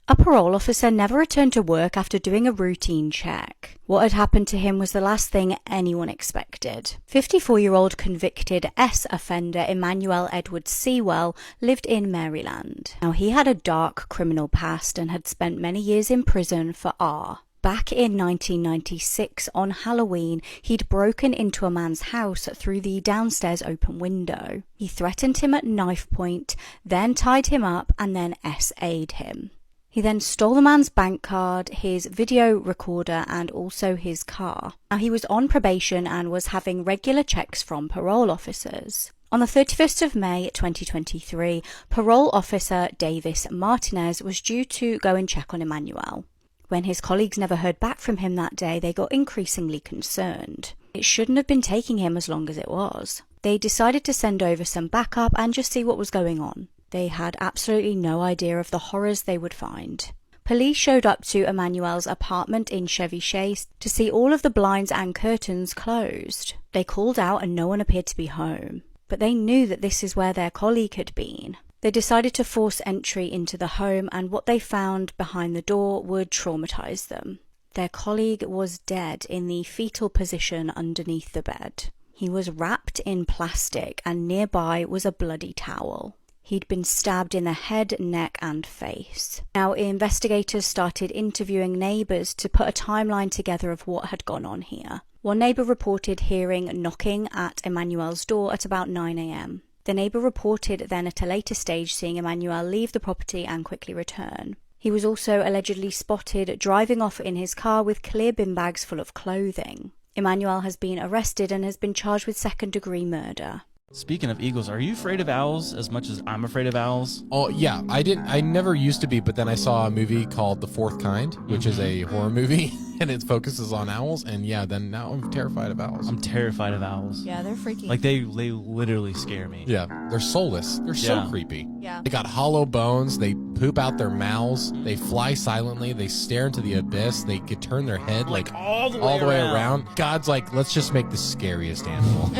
A parole officer never returned to work after doing a routine check. What had happened to him was the last thing anyone expected. 54-year-old convicted S offender Emmanuel Edward Sewell lived in Maryland. Now, he had a dark criminal past and had spent many years in prison for R. Back in 1996, on Halloween, he'd broken into a man's house through the downstairs open window. He threatened him at knife point, then tied him up, and then SA'd him. He then stole the man's bank card, his video recorder, and also his car. Now, he was on probation and was having regular checks from parole officers. On the 31st of May 2023, parole officer Davis Martinez was due to go and check on Emmanuel. When his colleagues never heard back from him that day, they got increasingly concerned. It shouldn't have been taking him as long as it was. They decided to send over some backup and just see what was going on. They had absolutely no idea of the horrors they would find. Police showed up to Emmanuel's apartment in Chevy Chase to see all of the blinds and curtains closed. They called out and no one appeared to be home. But they knew that this is where their colleague had been. They decided to force entry into the home, and what they found behind the door would traumatize them. Their colleague was dead in the fetal position underneath the bed. He was wrapped in plastic, and nearby was a bloody towel. He'd been stabbed in the head, neck, and face. Now, investigators started interviewing neighbours to put a timeline together of what had gone on here. One neighbour reported hearing knocking at Emmanuel's door at about 9 a.m. The neighbour reported then at a later stage seeing Emmanuel leave the property and quickly return. He was also allegedly spotted driving off in his car with clear bin bags full of clothing. Emmanuel has been arrested and has been charged with second-degree murder. Speaking of eagles, are you afraid of owls as much as I'm afraid of owls? Oh, yeah. I never used to be, but then I saw a movie called The Fourth Kind, which is a horror movie, and it focuses on owls, and yeah, then now I'm terrified of owls. I'm terrified of owls. Yeah, they're freaky. Like, they literally scare me. Yeah, they're soulless. They're so Yeah. creepy. Yeah. They got hollow bones, they poop out their mouths, they fly silently, they stare into the abyss, they could turn their head like all the way around. God's like, let's just make the scariest animal.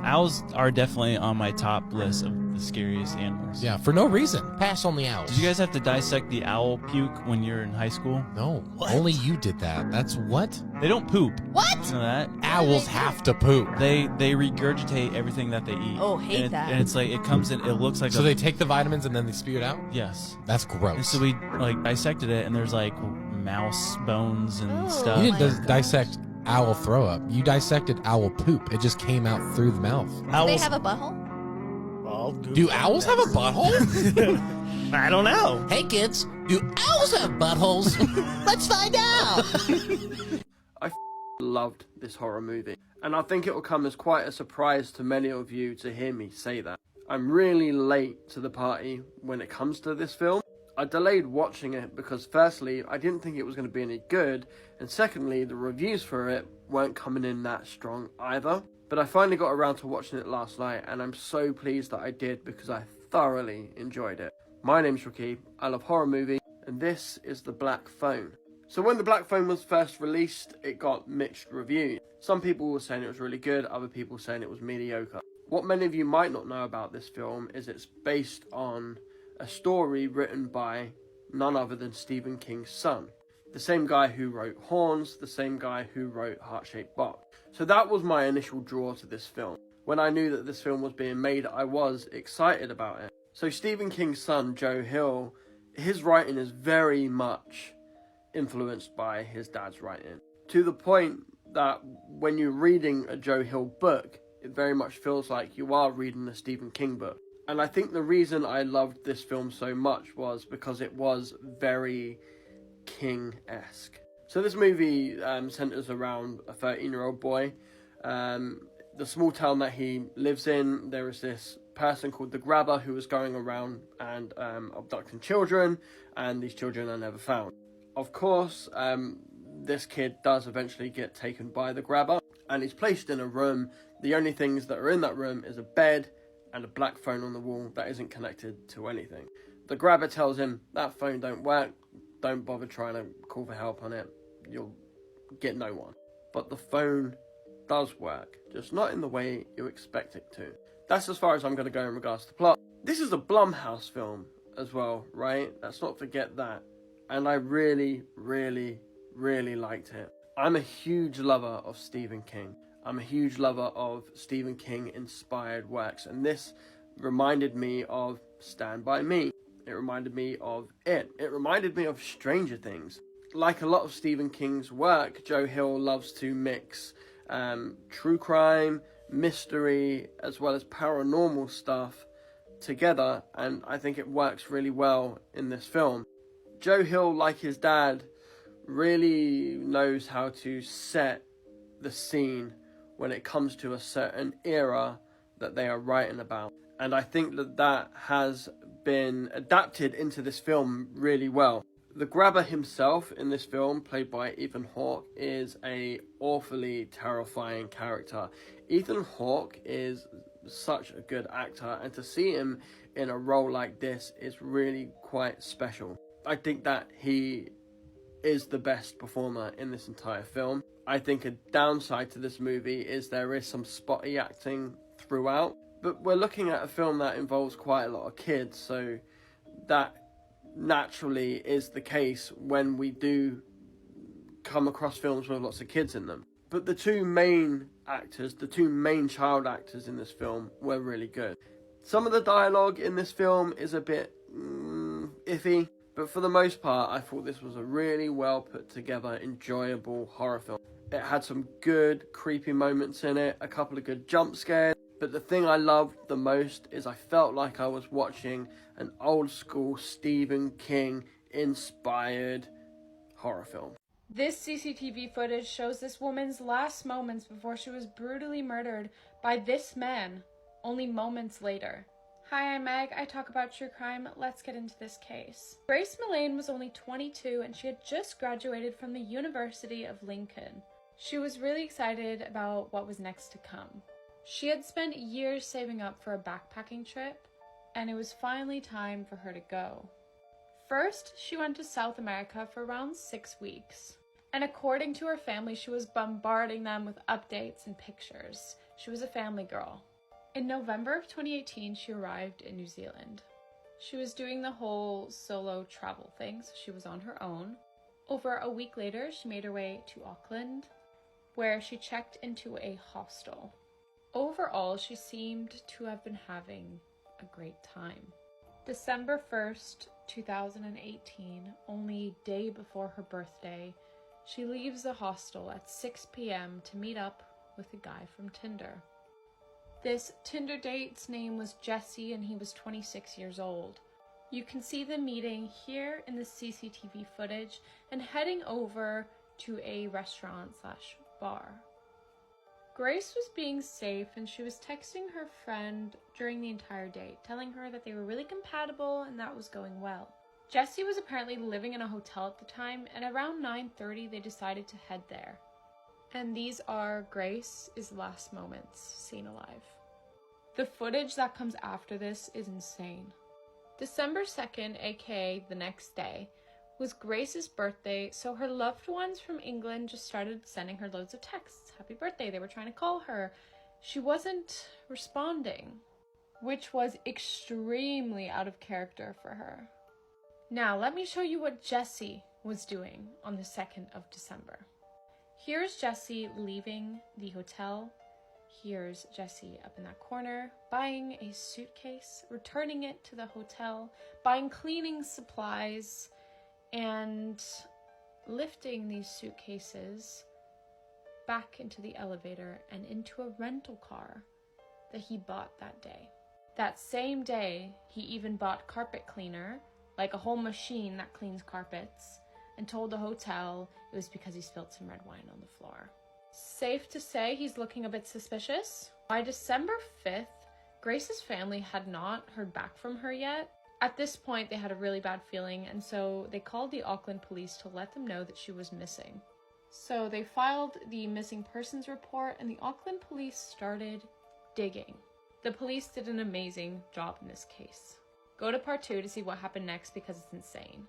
Owls are definitely on my top list of the scariest animals. Yeah, for no reason. Pass on the owls. Did you guys have to dissect the owl puke when you're in high school? No, only you did that. That's what? They don't poop. What? You know that? Owls have to poop. They regurgitate everything that they eat. Oh, hate and that. And it's like, it comes in, it looks like So they take the vitamins and then they spew it out? Yes. That's And gross. so we, like, dissected it, and there's, like, mouse bones and Oh. stuff. You my didn't gosh. dissect owl throw up. You dissected owl poop. It just came out through the mouth. Do they Owls, have a butthole? Do owls have a butthole? I don't know. Hey kids, do owls have buttholes? Let's find out. I loved this horror movie, and I think it will come as quite a surprise to many of you to hear me say that. I'm really late to the party when it comes to this film. I delayed watching it because firstly, I didn't think it was going to be any good, and secondly, the reviews for it weren't coming in that strong either. But I finally got around to watching it last night, and I'm so pleased that I did because I thoroughly enjoyed it. My name's Rakib, I love horror movies, and this is The Black Phone. So when The Black Phone was first released, it got mixed reviews. Some people were saying it was really good, other people saying it was mediocre. What many of you might not know about this film is it's based on a story written by none other than Stephen King's son. The same guy who wrote Horns, the same guy who wrote Heart-Shaped Box. So that was my initial draw to this film. When I knew that this film was being made, I was excited about it. So Stephen King's son, Joe Hill, his writing is very much influenced by his dad's writing. To the point that when you're reading a Joe Hill book, it very much feels like you are reading a Stephen King book. And I think the reason I loved this film so much was because it was very King-esque. So this movie centers around a 13-year-old boy. The small town that he lives in, there is this person called the Grabber who is going around and abducting children, and these children are never found. Of course, this kid does eventually get taken by the Grabber, and he's placed in a room. The only things that are in that room is a bed and a black phone on the wall that isn't connected to anything. The Grabber tells him, that phone don't work, don't bother trying to call for help on it, you'll get no one. But the phone does work, just not in the way you expect it to. That's as far as I'm going to go in regards to plot. This is a Blumhouse film as well, right? Let's not forget that. and I really, really, really liked it. I'm a huge lover of Stephen King. I'm a huge lover of Stephen King inspired works, and this reminded me of Stand By Me. It reminded me of It. It reminded me of Stranger Things. Like a lot of Stephen King's work, Joe Hill loves to mix true crime, mystery, as well as paranormal stuff together, and I think it works really well in this film. Joe Hill, like his dad, really knows how to set the scene when it comes to a certain era that they are writing about. And I think that has been adapted into this film really well. The grabber himself in this film, played by Ethan Hawke, is a awfully terrifying character. Ethan Hawke is such a good actor, and to see him in a role like this is really quite special. I think that he is the best performer in this entire film. I think a downside to this movie is there is some spotty acting throughout, but we're looking at a film that involves quite a lot of kids, so that naturally is the case when we do come across films with lots of kids in them. But the two main actors, the two main child actors in this film were really good. Some of the dialogue in this film is a bit iffy, but for the most part I thought this was a really well put together, enjoyable horror film. It had some good creepy moments in it, a couple of good jump scares, but the thing I loved the most is I felt like I was watching an old school Stephen King inspired horror film. This CCTV footage shows this woman's last moments before she was brutally murdered by this man, only moments later. Hi, I'm Meg. I talk about true crime. Let's get into this case. Grace Millane was only 22 and she had just graduated from the University of Lincoln. She was really excited about what was next to come. She had spent years saving up for a backpacking trip, and it was finally time for her to go. First, she went to South America for around 6 weeks. And according to her family, she was bombarding them with updates and pictures. She was a family girl. In November of 2018, she arrived in New Zealand. She was doing the whole solo travel thing, so she was on her own. Over a week later, she made her way to Auckland, where she checked into a hostel. Overall, she seemed to have been having a great time. December 1st, 2018, only a day before her birthday, she leaves the hostel at 6 p.m. to meet up with a guy from Tinder. This Tinder date's name was Jesse and he was 26 years old. You can see them meeting here in the CCTV footage and heading over to a restaurant/bar. Grace was being safe and she was texting her friend during the entire date, telling her that they were really compatible and that was going well. Jesse was apparently living in a hotel at the time, and around 9:30 they decided to head there. And these are Grace's last moments seen alive. The footage that comes after this is insane. December 2nd, aka the next day, was Grace's birthday, so her loved ones from England just started sending her loads of texts. Happy birthday, they were trying to call her. She wasn't responding, which was extremely out of character for her. Now, let me show you what Jesse was doing on the 2nd of December. Here's Jesse leaving the hotel. Here's Jesse up in that corner, buying a suitcase, returning it to the hotel, buying cleaning supplies, and lifting these suitcases back into the elevator and into a rental car that he bought that day. That same day, he even bought carpet cleaner, like a whole machine that cleans carpets, and told the hotel it was because he spilled some red wine on the floor. Safe to say he's looking a bit suspicious. By December 5th, Grace's family had not heard back from her yet. At this point, they had a really bad feeling, and so they called the Auckland police to let them know that she was missing. So they filed the missing persons report, and the Auckland police started digging. The police did an amazing job in this case. Go to part 2 to see what happened next because it's insane.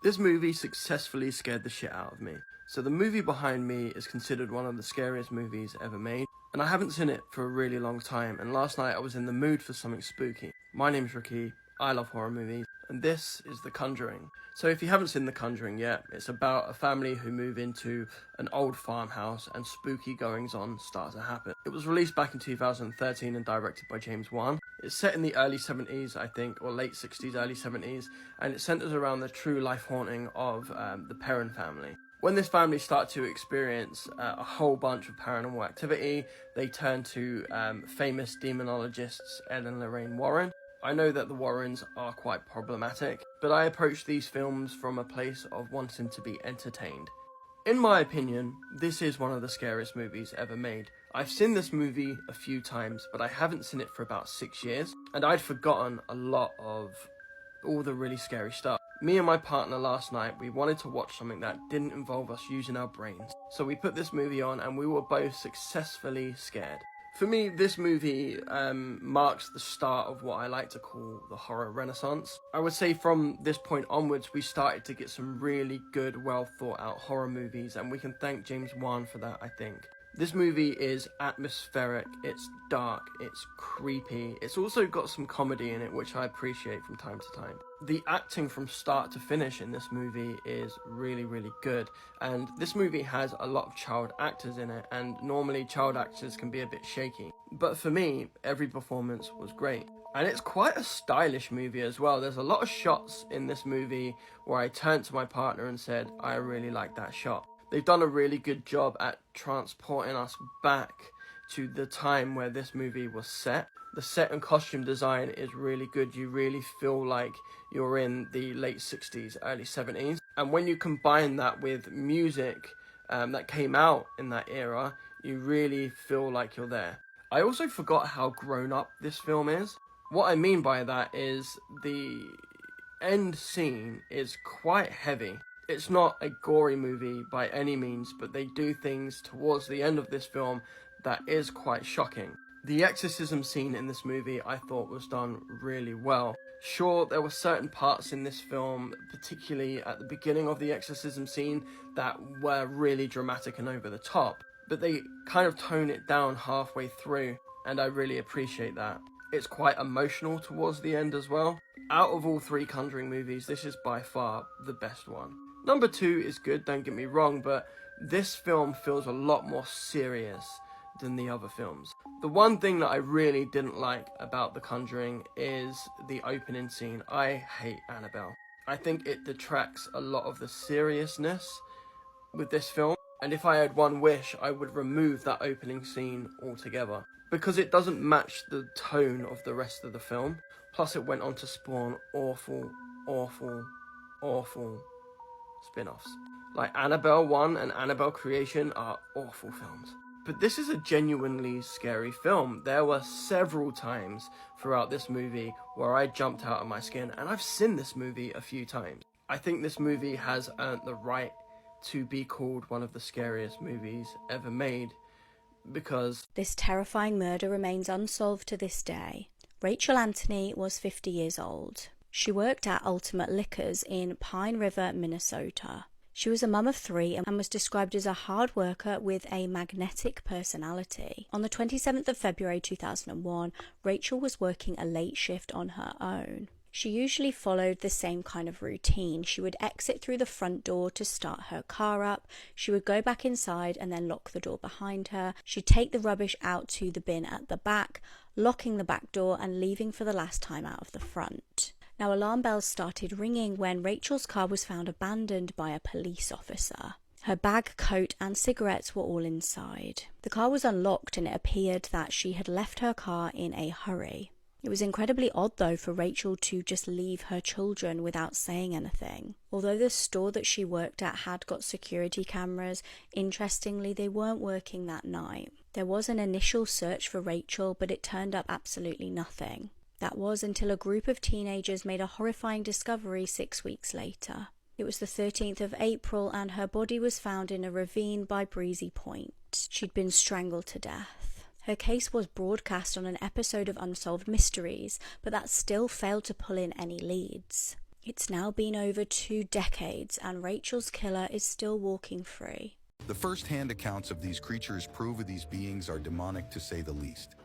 This movie successfully scared the shit out of me. So the movie behind me is considered one of the scariest movies ever made, and I haven't seen it for a really long time, and last night I was in the mood for something spooky. My name's Ricky, I love horror movies, and this is The Conjuring. So if you haven't seen The Conjuring yet, it's about a family who move into an old farmhouse and spooky goings-on start to happen. It was released back in 2013 and directed by James Wan. It's set in the early 70s, I think, or late 60s, early 70s, and it centers around the true life haunting of the Perron family. When this family start to experience a whole bunch of paranormal activity, they turn to famous demonologists Ed and Lorraine Warren. I know that the Warrens are quite problematic, but I approach these films from a place of wanting to be entertained. In my opinion, this is one of the scariest movies ever made. I've seen this movie a few times, but I haven't seen it for about 6 years, and I'd forgotten a lot of all the really scary stuff. Me and my partner last night, we wanted to watch something that didn't involve us using our brains. So we put this movie on and we were both successfully scared. For me, this movie marks the start of what I like to call the horror renaissance. I would say from this point onwards, we started to get some really good, well thought out horror movies, and we can thank James Wan for that, I think. This movie is atmospheric, it's dark, it's creepy. It's also got some comedy in it, which I appreciate from time to time. The acting from start to finish in this movie is really, really good. And this movie has a lot of child actors in it, and normally child actors can be a bit shaky. But for me, every performance was great. And it's quite a stylish movie as well. There's a lot of shots in this movie where I turned to my partner and said, I really like that shot. They've done a really good job at transporting us back to the time where this movie was set. The set and costume design is really good. You really feel like you're in the late 60s, early 70s. And when you combine that with music that came out in that era, you really feel like you're there. I also forgot how grown up this film is. What I mean by that is the end scene is quite heavy. It's not a gory movie by any means, but they do things towards the end of this film that is quite shocking. The exorcism scene in this movie I thought was done really well. Sure, there were certain parts in this film, particularly at the beginning of the exorcism scene, that were really dramatic and over the top, but they kind of tone it down halfway through, and I really appreciate that. It's quite emotional towards the end as well. Out of all three Conjuring movies, this is by far the best one. Number 2 is good, don't get me wrong, but this film feels a lot more serious than the other films. The one thing that I really didn't like about The Conjuring is the opening scene. I hate Annabelle. I think it detracts a lot of the seriousness with this film, and if I had one wish, I would remove that opening scene altogether, because it doesn't match the tone of the rest of the film. Plus it went on to spawn awful spin-offs. Like Annabelle 1 and Annabelle Creation are awful films. But this is a genuinely scary film. There were several times throughout this movie where I jumped out of my skin, and I've seen this movie a few times. I think this movie has earned the right to be called one of the scariest movies ever made, because this terrifying murder remains unsolved to this day. Rachel Anthony was 50 years old. She worked at Ultimate Liquors in Pine River, Minnesota. She was a mum of 3 and was described as a hard worker with a magnetic personality. On the 27th of February 2001, Rachel was working a late shift on her own. She usually followed the same kind of routine. She would exit through the front door to start her car up. She would go back inside and then lock the door behind her. She'd take the rubbish out to the bin at the back, locking the back door and leaving for the last time out of the front. Now, alarm bells started ringing when Rachel's car was found abandoned by a police officer. Her bag, coat and cigarettes were all inside. The car was unlocked and it appeared that she had left her car in a hurry. It was incredibly odd though for Rachel to just leave her children without saying anything. Although the store that she worked at had got security cameras, interestingly they weren't working that night. There was an initial search for Rachel, but it turned up absolutely nothing. That was until a group of teenagers made a horrifying discovery 6 weeks later. It was the 13th of April and her body was found in a ravine by Breezy Point. She'd been strangled to death. Her case was broadcast on an episode of Unsolved Mysteries, but that still failed to pull in any leads. It's now been over 2 decades and Rachel's killer is still walking free. The first-hand accounts of these creatures prove these beings are demonic to say the least.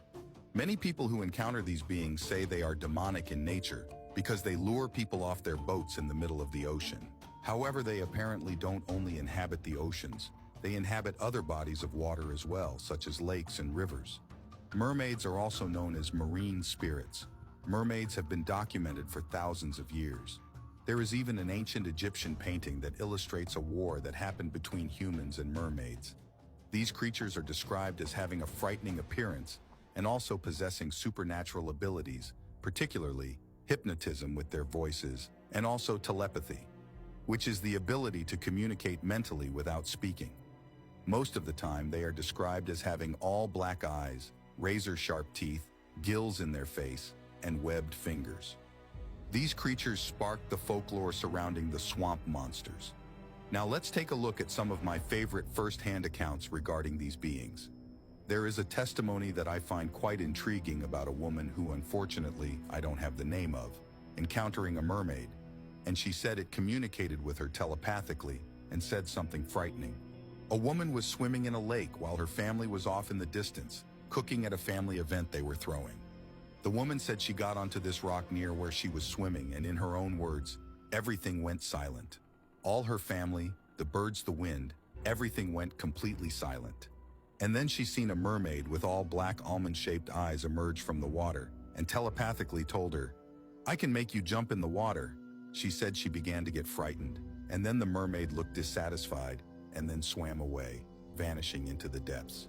Many people who encounter these beings say they are demonic in nature because they lure people off their boats in the middle of the ocean. However, they apparently don't only inhabit the oceans, they inhabit other bodies of water as well, such as lakes and rivers. Mermaids are also known as marine spirits. Mermaids have been documented for thousands of years. There is even an ancient Egyptian painting that illustrates a war that happened between humans and mermaids. These creatures are described as having a frightening appearance and also possessing supernatural abilities, particularly hypnotism with their voices, and also telepathy, which is the ability to communicate mentally without speaking. Most of the time, they are described as having all black eyes, razor-sharp teeth, gills in their face, and webbed fingers. These creatures sparked the folklore surrounding the swamp monsters. Now let's take a look at some of my favorite first-hand accounts regarding these beings. There is a testimony that I find quite intriguing about a woman who, unfortunately, I don't have the name of, encountering a mermaid, and she said it communicated with her telepathically and said something frightening. A woman was swimming in a lake while her family was off in the distance, cooking at a family event they were throwing. The woman said she got onto this rock near where she was swimming, and in her own words, everything went silent. All her family, the birds, the wind, everything went completely silent. And then she seen a mermaid with all black almond-shaped eyes emerge from the water and telepathically told her, "I can make you jump in the water." She said she began to get frightened, and then the mermaid looked dissatisfied and then swam away, vanishing into the depths.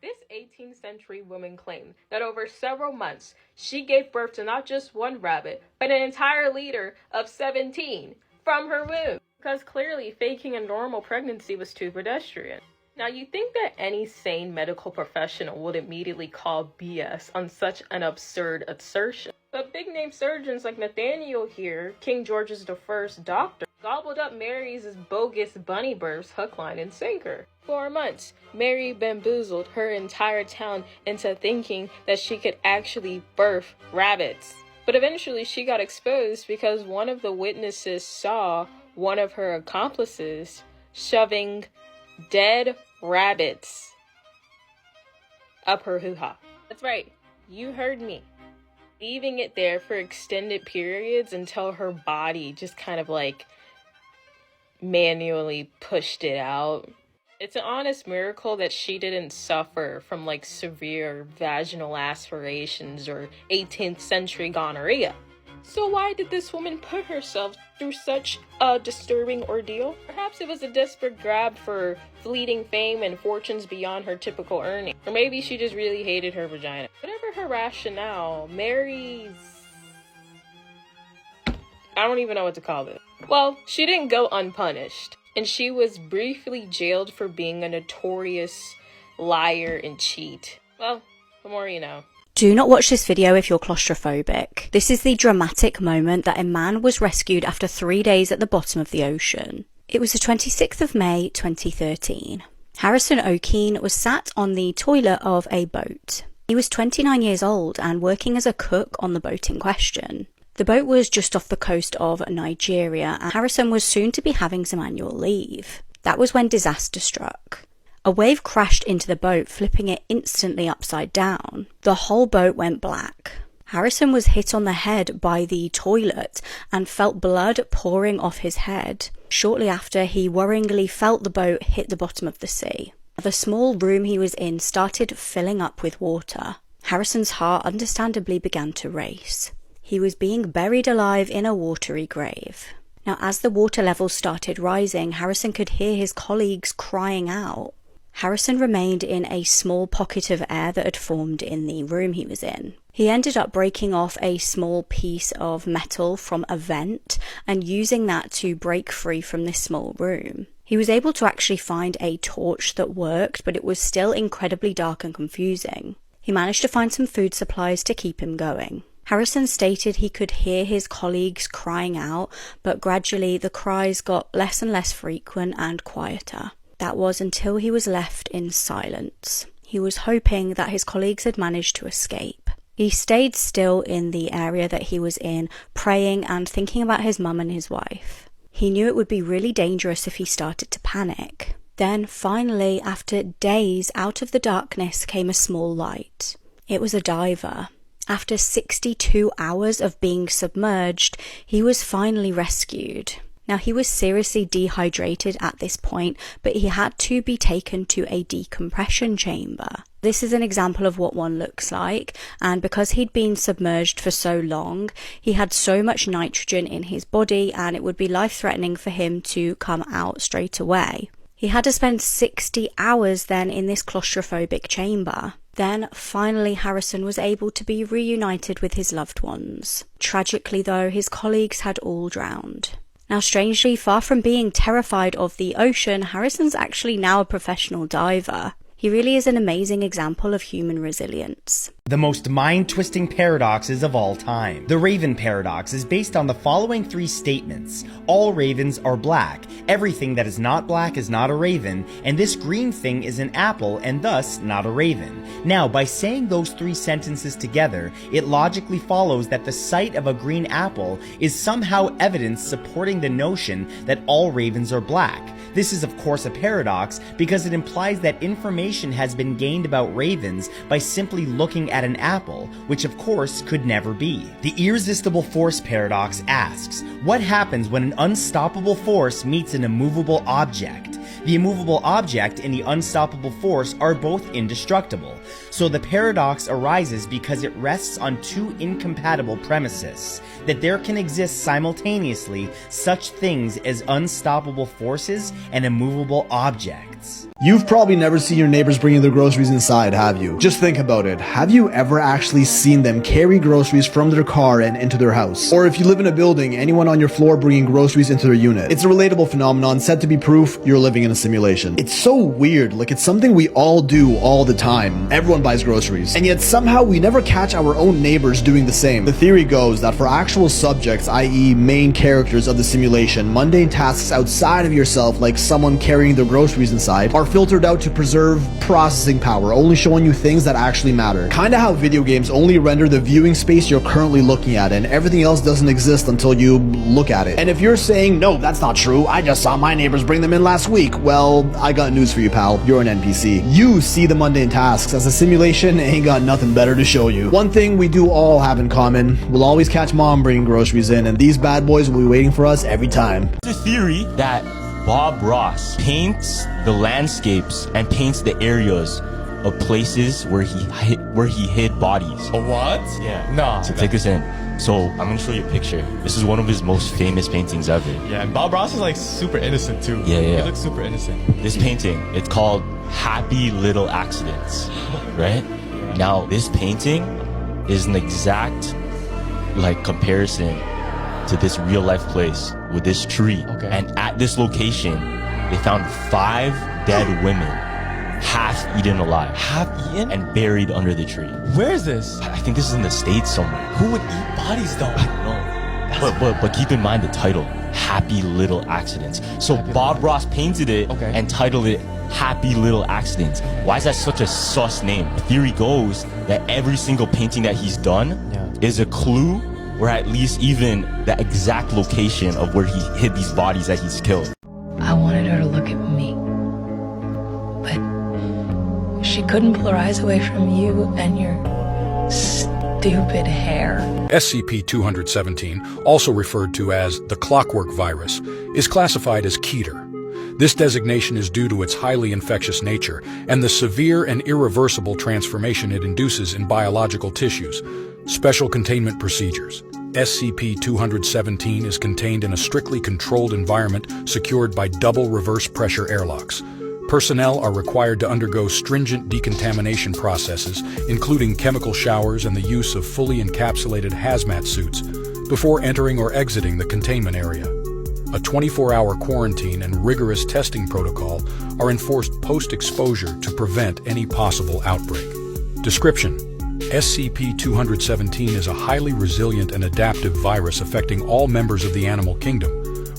This 18th century woman claimed that over several months, she gave birth to not just one rabbit, but an entire litter of 17 from her womb, because clearly faking a normal pregnancy was too pedestrian. Now, you think that any sane medical professional would immediately call BS on such an absurd assertion. But big-name surgeons like Nathaniel here, King George's I doctor, gobbled up Mary's bogus bunny births hook, line, and sinker. For months, Mary bamboozled her entire town into thinking that she could actually birth rabbits. But eventually she got exposed because one of the witnesses saw one of her accomplices shoving dead rabbits up her hoo-ha. That's right, you heard me. Leaving it there for extended periods until her body just kind of like manually pushed it out. It's an honest miracle that she didn't suffer from like severe vaginal aspirations or 18th century gonorrhea. So why did this woman put herself through such a disturbing ordeal? Perhaps it was a desperate grab for fleeting fame and fortunes beyond her typical earning. Or maybe she just really hated her vagina. Whatever her rationale, Mary's... I don't even know what to call it. Well, she didn't go unpunished. And she was briefly jailed for being a notorious liar and cheat. Well, the more you know. Do not watch this video if you're claustrophobic. This is the dramatic moment that a man was rescued after 3 days at the bottom of the ocean. It was the 26th of May, 2013. Harrison O'Keene was sat on the toilet of a boat. He was 29 years old and working as a cook on the boat in question. The boat was just off the coast of Nigeria, and Harrison was soon to be having some annual leave. That was when disaster struck. A wave crashed into the boat, flipping it instantly upside down. The whole boat went black. Harrison was hit on the head by the toilet and felt blood pouring off his head. Shortly after, he worryingly felt the boat hit the bottom of the sea. The small room he was in started filling up with water. Harrison's heart understandably began to race. He was being buried alive in a watery grave. Now, as the water levels started rising, Harrison could hear his colleagues crying out. Harrison remained in a small pocket of air that had formed in the room he was in. He ended up breaking off a small piece of metal from a vent and using that to break free from this small room. He was able to actually find a torch that worked, but it was still incredibly dark and confusing. He managed to find some food supplies to keep him going. Harrison stated he could hear his colleagues crying out, but gradually the cries got less and less frequent and quieter. That was until he was left in silence. He was hoping that his colleagues had managed to escape. He stayed still in the area that he was in, praying and thinking about his mum and his wife. He knew it would be really dangerous if he started to panic. Then, finally, after days out of the darkness came a small light. It was a diver. After 62 hours of being submerged, he was finally rescued. Now, he was seriously dehydrated at this point, but he had to be taken to a decompression chamber. This is an example of what one looks like, and because he'd been submerged for so long, he had so much nitrogen in his body and it would be life-threatening for him to come out straight away. He had to spend 60 hours then in this claustrophobic chamber. Then, finally, Harrison was able to be reunited with his loved ones. Tragically, though, his colleagues had all drowned. Now, strangely, far from being terrified of the ocean, Harrison's actually now a professional diver. He really is an amazing example of human resilience. The most mind-twisting paradoxes of all time. The Raven Paradox is based on the following 3 statements. All ravens are black. Everything that is not black is not a raven, and this green thing is an apple and thus not a raven. Now, by saying those 3 sentences together, it logically follows that the sight of a green apple is somehow evidence supporting the notion that all ravens are black. This is of course a paradox because it implies that information has been gained about ravens by simply looking at an apple, which of course could never be. The irresistible force paradox asks, what happens when an unstoppable force meets an immovable object? The immovable object and the unstoppable force are both indestructible. So the paradox arises because it rests on 2 incompatible premises, that there can exist simultaneously such things as unstoppable forces and immovable objects. You've probably never seen your neighbors bringing their groceries inside, have you? Just think about it. Have you ever actually seen them carry groceries from their car and into their house? Or if you live in a building, anyone on your floor bringing groceries into their unit? It's a relatable phenomenon said to be proof you're living in a simulation. It's so weird, like it's something we all do all the time. Everyone buys groceries, and yet somehow we never catch our own neighbors doing the same. The theory goes that for actual subjects, i.e. main characters of the simulation, mundane tasks outside of yourself, like someone carrying their groceries inside, are filtered out to preserve processing power, only showing you things that actually matter. Kinda how video games only render the viewing space you're currently looking at, and everything else doesn't exist until you look at it. And if you're saying, no, that's not true, I just saw my neighbors bring them in last week, well, I got news for you, pal. You're an NPC. You see the mundane tasks as a simulation, ain't got nothing better to show you. One thing we do all have in common, we'll always catch mom bringing groceries in, and these bad boys will be waiting for us every time. The theory that Bob Ross paints the landscapes and paints the areas of places where he hid bodies. What? Yeah. No. So take this in. So I'm gonna show you a picture. This is one of his most famous paintings ever. Yeah, and Bob Ross is like super innocent too. Yeah. He looks super innocent. This painting, it's called Happy Little Accidents, right? Now, this painting is an exact comparison to this real life place with this tree. Okay. And at this location, they found 5 dead women, half eaten alive. Half eaten? And buried under the tree. Where is this? I think this is in the States somewhere. Who would eat bodies though? I don't know. But keep in mind the title, Happy Little Accidents. So Bob Ross painted it and titled it Happy Little Accidents. Why is that such a sus name? The theory goes that every single painting that he's done is a clue, or at least even the exact location of where he hid these bodies that he's killed. I wanted her to look at me, but she couldn't pull her eyes away from you and your stupid hair. SCP-217, also referred to as the clockwork virus, is classified as Keter. This designation is due to its highly infectious nature and the severe and irreversible transformation it induces in biological tissues. Special containment procedures. SCP-217 is contained in a strictly controlled environment secured by double reverse pressure airlocks. Personnel are required to undergo stringent decontamination processes, including chemical showers and the use of fully encapsulated hazmat suits, before entering or exiting the containment area. A 24-hour quarantine and rigorous testing protocol are enforced post-exposure to prevent any possible outbreak. Description: SCP-217 is a highly resilient and adaptive virus affecting all members of the animal kingdom,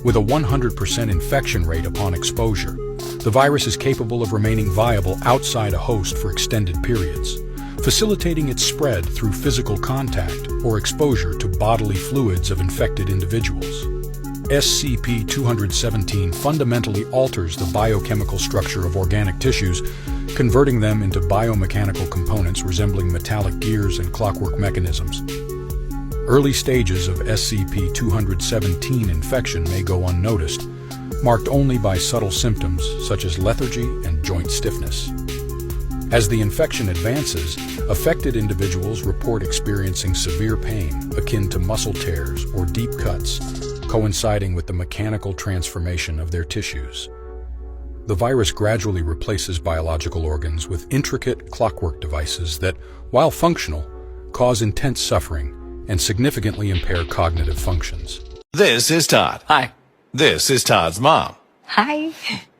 with a 100% infection rate upon exposure. The virus is capable of remaining viable outside a host for extended periods, facilitating its spread through physical contact or exposure to bodily fluids of infected individuals. SCP-217 fundamentally alters the biochemical structure of organic tissues, converting them into biomechanical components resembling metallic gears and clockwork mechanisms. Early stages of SCP-217 infection may go unnoticed, marked only by subtle symptoms such as lethargy and joint stiffness. As the infection advances, affected individuals report experiencing severe pain akin to muscle tears or deep cuts, coinciding with the mechanical transformation of their tissues. The virus gradually replaces biological organs with intricate clockwork devices that, while functional, cause intense suffering and significantly impair cognitive functions. This is Todd. Hi. This is Todd's mom. Hi.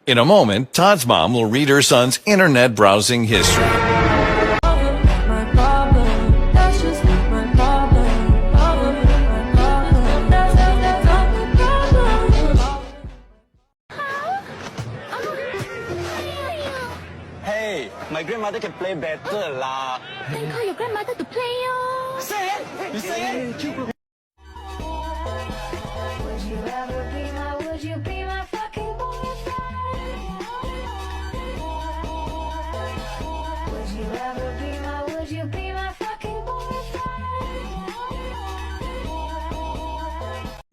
In a moment, Todd's mom will read her son's internet browsing history. Hey, my grandmother can play better lah. Then call your grandmother to play, oh. Say it. You say it. Would you be my fucking boyfriend? Would you be my fucking boyfriend?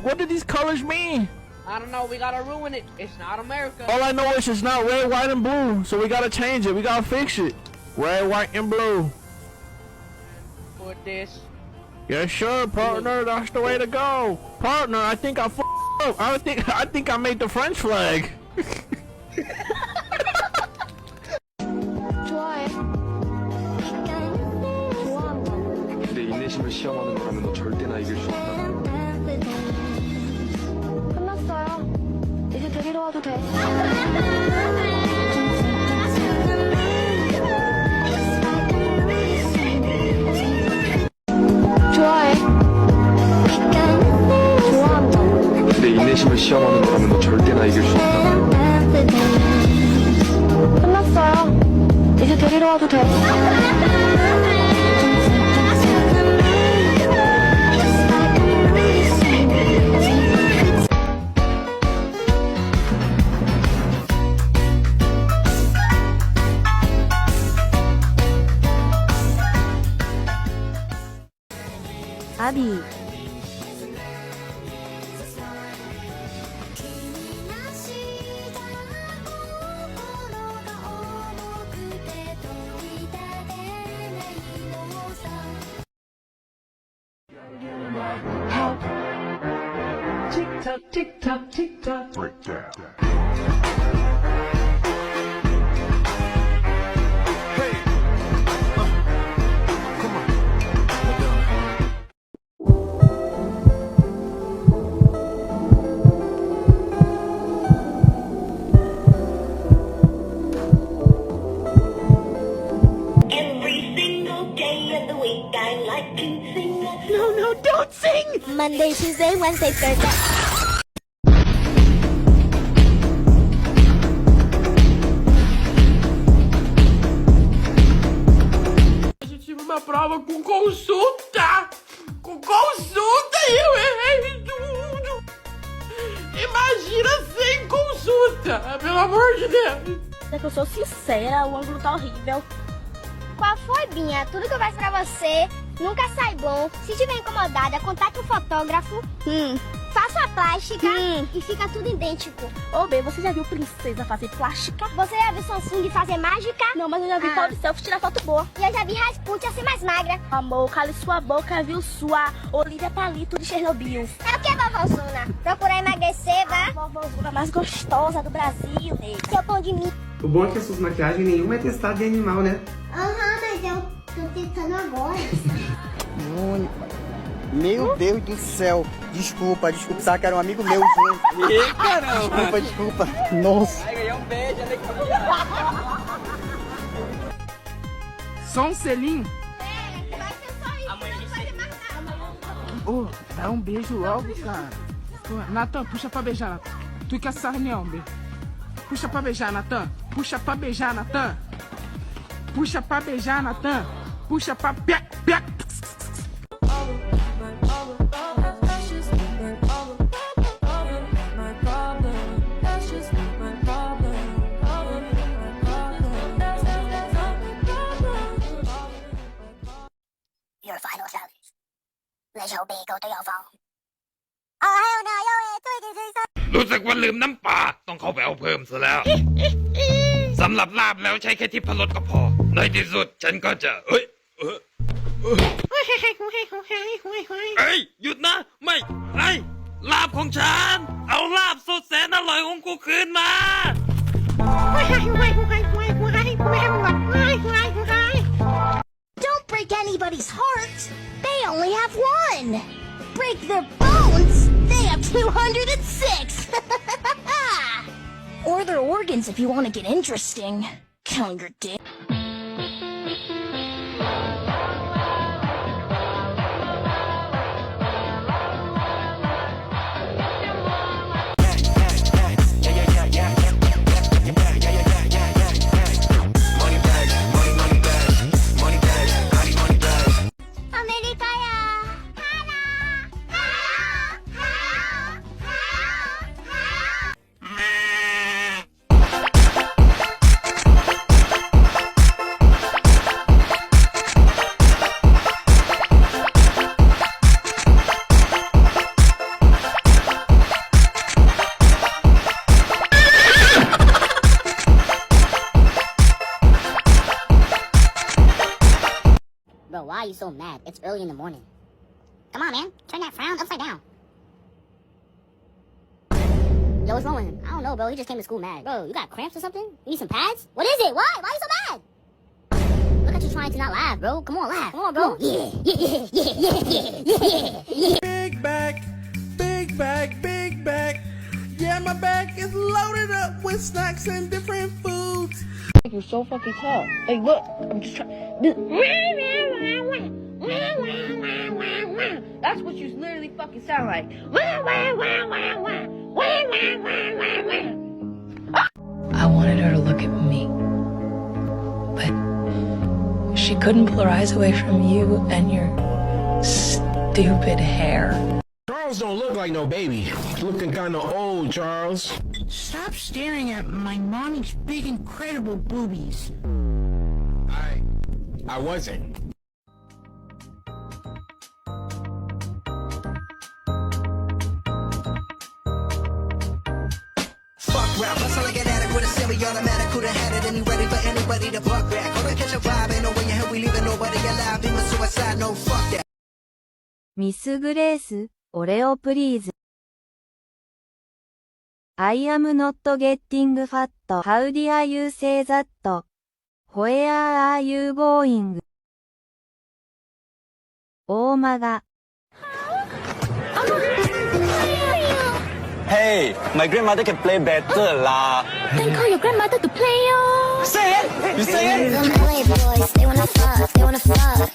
What do these colors mean? I don't know, we gotta ruin it. It's not America. All I know is it's not red, white, and blue, so we gotta change it. We gotta fix it. Red, white, and blue. Put this. Yeah, sure, partner. That's the way to go. Partner, I think I f***ed up. I think I made the French flag. 내 인내심을 시험하는 거라면 너 절대 나 이길 수 없다. 끝났어요. 이제 데리러 와도 돼. 좋아해. 좋아한다. 내 인내심을 시험하는 거라면 너 절대 나 이길 수 없다. 끝났어요. 이제 데리러 와도 돼. 아비. Tick tock, tick tock, tick tock. Breakdown. No, don't sing! Monday, Tuesday, Wednesday, Thursday. Eu tive uma prova com consulta! Com consulta e eu errei tudo! Imagina sem consulta! Pelo amor de Deus! É que eu sou sincera, o ângulo tá horrível. Qual foi, Binha? Tudo que eu faço pra você nunca sai bom. Se estiver incomodada, contate um fotógrafo. Faça a plástica e fica tudo idêntico. Ô, B, você já viu Princesa fazer plástica? Você já viu Samsung fazer mágica? Não, mas eu já vi Paulo Selfie tirar foto boa. E eu já vi Rasputia ser mais magra. Amor, cale sua boca, viu? Sua Olivia Palito de Chernobyl. É o que, vovózona? Procurar emagrecer, vá? A vovózona mais gostosa do Brasil, nega. Seu pão de mim. O bom é que as suas maquiagens nenhuma é testada em animal, né? Mas eu tô tentando agora. Meu Deus do céu. Desculpa, sabe que era um amigo meu junto. Ih, caramba. Desculpa. Nossa. Vai ganhar um beijo, alegria. Só um selinho? Vai ser só isso, não vai ter mais nada. Ô, dá um beijo logo, cara. Natan, puxa pra beijar, Natan. Tu quer essa reunião, B? Puxa pra beijar, Natan. Puxa pra beijar, Natan. Puxa pra beijar, Natan. Puxa pra... 都有放。哦，还有呢，对点水手。 รู้สึกว่าลืมน้ำปลาต้องเข้าไปเอาเพิ่มซะแล้ว สำหรับลาบแล้วใช้แค่ทิพรสก็พอ ในที่สุดฉันก็จะเอ้ยหยุดนะไม่ไอ้ลาบของฉันเอาลาบสุดแสนอร่อยของกูคืนมา Don't break anybody's heart. They only have one. Break their bones. They have 206. Or their organs if you want to get interesting. Count your dick. Bro, why are you so mad? It's early in the morning. Come on, man. Turn that frown upside down. Yo, what's wrong with him? I don't know, bro. He just came to school mad. Bro, you got cramps or something? You need some pads? What is it? Why? Why are you so mad? Look at you trying to not laugh, bro. Come on, laugh. Come on, bro. Yeah. Big back, big back, big back. Yeah, my back is loaded up with snacks and different foods. You're so fucking tough. Hey, look. I'm just trying. That's what you literally fucking sound like. I wanted her to look at me, but she couldn't pull her eyes away from you and your stupid hair. Charles don't look like no baby. Looking kinda old, Charles. Stop staring at my mommy's big, incredible boobies. I wasn't. Fuck rap, hustle like an addict with a semi-automatic. Who'da had it and you ready for anybody to buck back. Hold on, catch a vibe, ain't no way in hell we leaving nobody alive. Beam a suicide, no fuck that. ミスグレース、俺をプリーズ。I am not getting fat. How dare you say that? Where are you going? 大間が。Hey, my grandmother can play better lah. Then call your grandmother to play, yo. Say it! You say it! Them LA boys, they wanna fuck, they wanna fuck.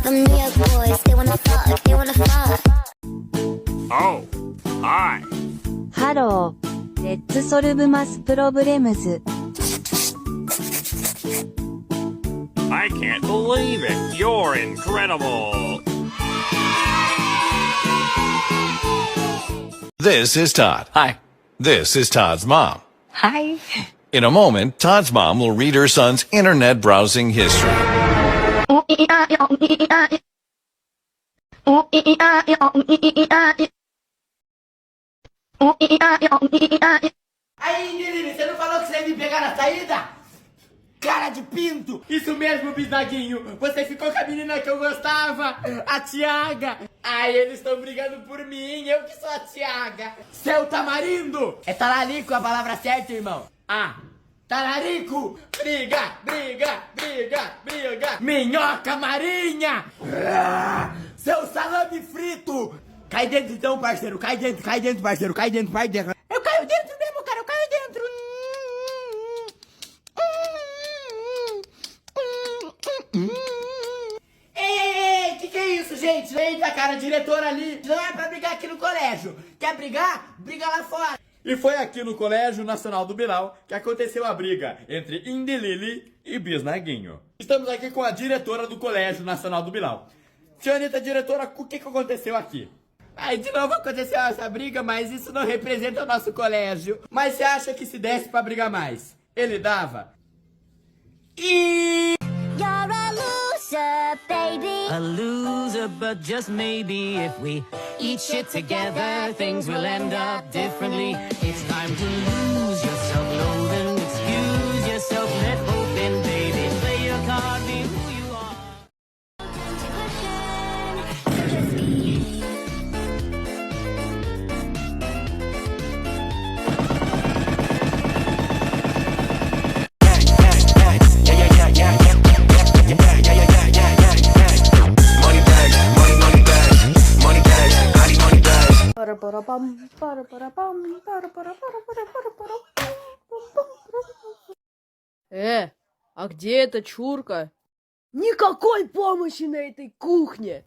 Them New York boys, they wanna fuck, they wanna fuck. Oh, hi. ハロー。レッツソルブマスプロブレムズ。I can't believe it. You're incredible. This is Todd. Hi. This is Todd's mom. Hi. In a moment, Todd's mom will read her son's internet browsing history. Aí, Nilini, você não falou que você ia me pegar na saída? Cara de pinto! Isso mesmo, bisnaguinho! Você ficou com a menina que eu gostava, a Tiaga! Ai, eles estão brigando por mim, eu que sou a Tiaga! Seu tamarindo! É talarico a palavra certa, irmão! Ah, talarico! Briga, briga, briga, briga! Minhoca marinha! Ah, seu salame frito! Cai dentro então, parceiro, cai dentro, parceiro, cai dentro, parceiro! Eu caio dentro mesmo, cara, eu caio dentro! Ei, que é isso, gente? Eita, cara, diretor ali. Não é pra brigar aqui no colégio. Quer brigar? Briga lá fora. E foi aqui no Colégio Nacional do Bilal que aconteceu a briga entre Indilili e Bisnaguinho. Estamos aqui com a diretora do Colégio Nacional do Bilal. Senhorita diretora, o que aconteceu aqui? Aí de novo aconteceu essa briga, mas isso não representa o nosso colégio. Mas você acha que se desse pra brigar mais, ele dava? E... You're a loser. loser, baby. A loser, but just maybe if we eat shit together, things will end up differently. It's time to lose yourself, loathing, excuse yourself, let hope in, baby. Play your card, be who you are. А где эта чурка? Никакой помощи на этой кухне!